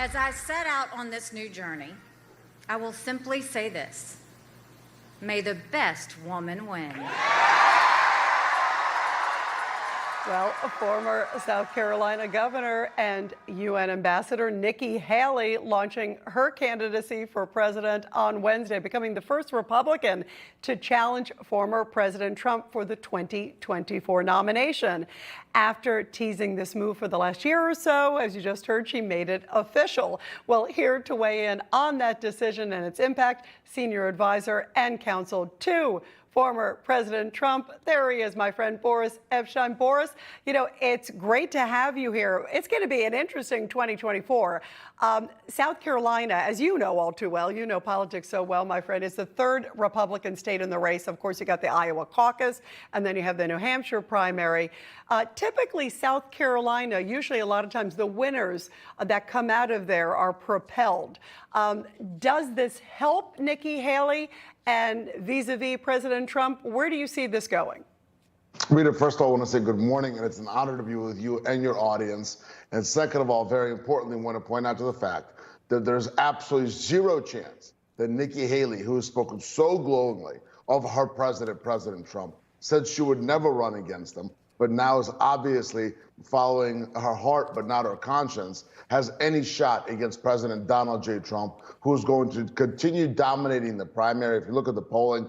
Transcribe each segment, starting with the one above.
As I set out on this new journey, I will simply say this: may the best woman win. Well, a former South Carolina governor and UN ambassador Nikki Haley launching her candidacy for president on Wednesday, becoming the first Republican to challenge former President Trump for the 2024 nomination. After teasing this move for the last year or so, as you just heard, she made it official. Well, here to weigh in on that decision and its impact, senior advisor and counsel to former President Trump. There he is, my friend Boris Epshteyn. Boris, you know, it's great to have you here. It's going to be an interesting 2024. South Carolina, as you know all too well, you know politics so well, my friend, is the third Republican state in the race. Of course, you got the Iowa caucus, and then you have the New Hampshire primary. Typically, South Carolina, usually a lot of times the winners that come out of there are propelled. Does this help Nikki Haley? And vis-a-vis President Trump, where do you see this going? Rita, first of all, I want to say good morning, and it's an honor to be with you and your audience. And second of all, very importantly, I want to point out to the fact that there's absolutely zero chance that Nikki Haley, who has spoken so glowingly of her president, President Trump, said she would never run against him, but now is obviously following her heart but not her conscience, has any shot against President Donald J. Trump, who is going to continue dominating the primary. If you look at the polling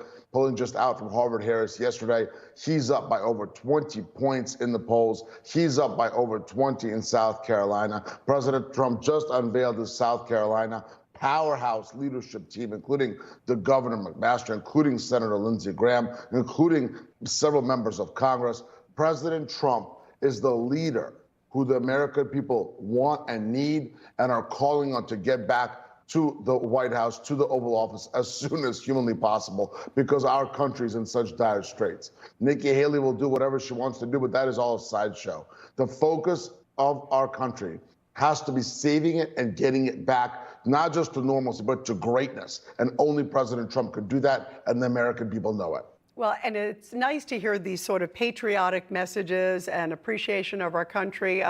just out from Harvard-Harris yesterday, he's up by over 20 points in the polls. He's up by over 20 in South Carolina. President Trump just unveiled his South Carolina powerhouse leadership team, including the Governor McMaster, including Senator Lindsey Graham, including several members of Congress. President Trump is the leader who the American people want and need and are calling on to get back to the White House, to the Oval Office as soon as humanly possible, because our country is in such dire straits. Nikki Haley will do whatever she wants to do, but that is all a sideshow. The focus of our country has to be saving it and getting it back, not just to normalcy, but to greatness. And only President Trump could do that, and the American people know it. Well, and it's nice to hear these sort of patriotic messages and appreciation of our country.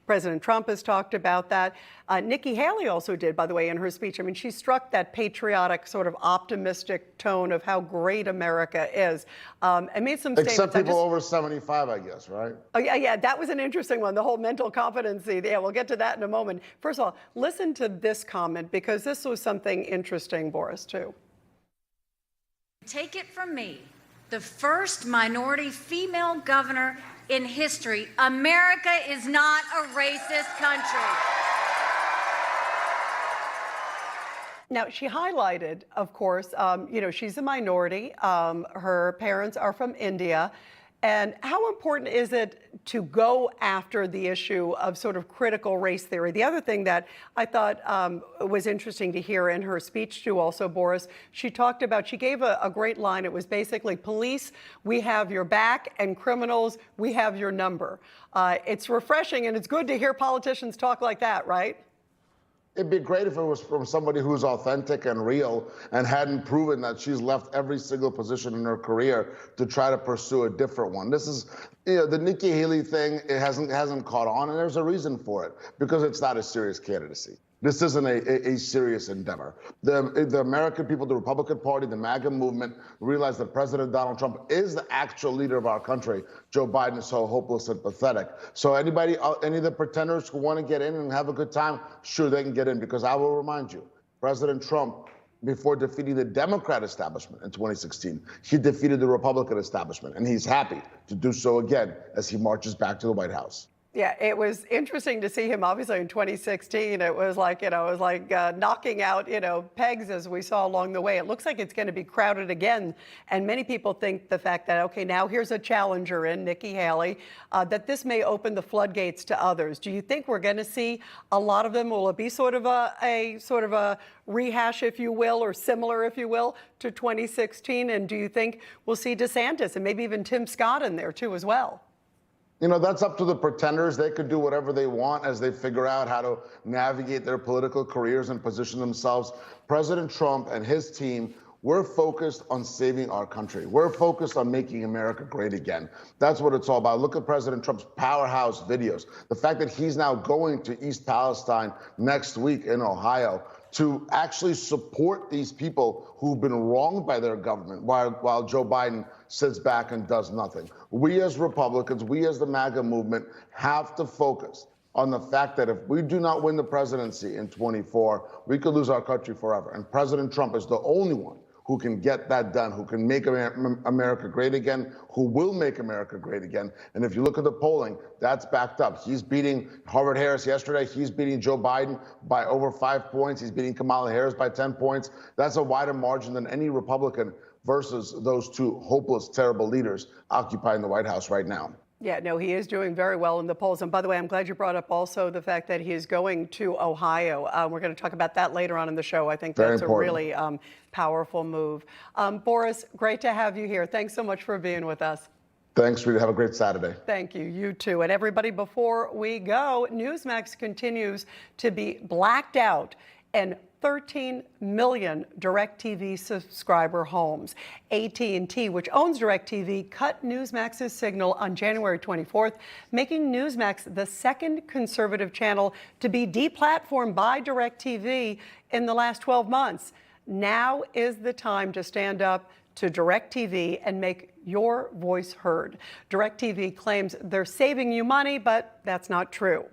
President Trump has talked about that. Nikki Haley also did, by the way, in her speech. I mean, she struck that patriotic, sort of optimistic tone of how great America is, and made some statements. Except people over 75, I guess, right? Oh, yeah, that was an interesting one, the whole mental competency. Yeah, we'll get to that in a moment. First of all, listen to this comment, because this was something interesting, Boris, too. Take it from me, the first minority female governor in history, America is not a racist country. Now, she highlighted, of course, you know, she's a minority. Her parents are from India. And how important is it to go after the issue of sort of critical race theory? The other thing that I thought was interesting to hear in her speech too also, Boris, she talked about, she gave a great line. It was basically, police, we have your back, and criminals, we have your number. It's refreshing, and it's good to hear politicians talk like that, right? It'd be great if it was from somebody who's authentic and real and hadn't proven that she's left every single position in her career to try to pursue a different one. This is, you know, the Nikki Haley thing, it hasn't caught on, and there's a reason for it, because it's not a serious candidacy. This isn't a serious endeavor. The American people, the Republican Party, the MAGA movement realize that President Donald Trump is the actual leader of our country. Joe Biden is so hopeless and pathetic. So any of the pretenders who want to get in and have a good time, sure, they can get in, because I will remind you, President Trump, before defeating the Democrat establishment in 2016, he defeated the Republican establishment, and he's happy to do so again as he marches back to the White House. Yeah, it was interesting to see him, obviously, in 2016. It was like, you know, knocking out, you know, pegs as we saw along the way. It looks like it's going to be crowded again. And many people think the fact that, okay, now here's a challenger in Nikki Haley, that this may open the floodgates to others. Do you think we're going to see a lot of them? Will it be sort of a rehash, if you will, or similar, if you will, to 2016? And do you think we'll see DeSantis and maybe even Tim Scott in there, too, as well? You know, that's up to the pretenders. They could do whatever they want as they figure out how to navigate their political careers and position themselves. President Trump and his team We're focused on saving our country. We're focused on making America great again. That's what it's all about. Look at President Trump's powerhouse videos. The fact that he's now going to East Palestine next week in Ohio to actually support these people who've been wronged by their government while Joe Biden sits back and does nothing. We as Republicans, we as the MAGA movement have to focus on the fact that if we do not win the presidency in 24, we could lose our country forever. And President Trump is the only one who can get that done, who can make America great again, who will make America great again. And if you look at the polling, that's backed up. He's beating Harvard-Harris yesterday. He's beating Joe Biden by over 5 points. He's beating Kamala Harris by 10 points. That's a wider margin than any Republican versus those two hopeless, terrible leaders occupying the White House right now. Yeah, no, he is doing very well in the polls. And by the way, I'm glad you brought up also the fact that he is going to Ohio. We're going to talk about that later on in the show. I think that's a really powerful move. Boris, great to have you here. Thanks so much for being with us. Thanks, Rita. Have a great Saturday. Thank you. You too. And everybody, before we go, Newsmax continues to be blacked out and 13 million DirecTV subscriber homes. AT&T, which owns DirecTV, cut Newsmax's signal on January 24th, making Newsmax the second conservative channel to be deplatformed by DirecTV in the last 12 months. Now is the time to stand up to DirecTV and make your voice heard. DirecTV claims they're saving you money, but that's not true.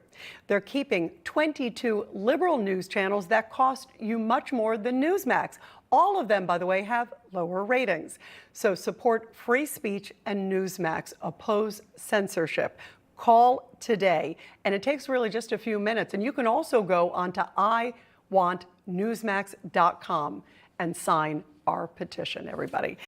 They're keeping 22 liberal news channels that cost you much more than Newsmax. All of them, by the way, have lower ratings. So support free speech and Newsmax. Oppose censorship. Call today. And it takes really just a few minutes. And you can also go onto iwantnewsmax.com and sign our petition, everybody.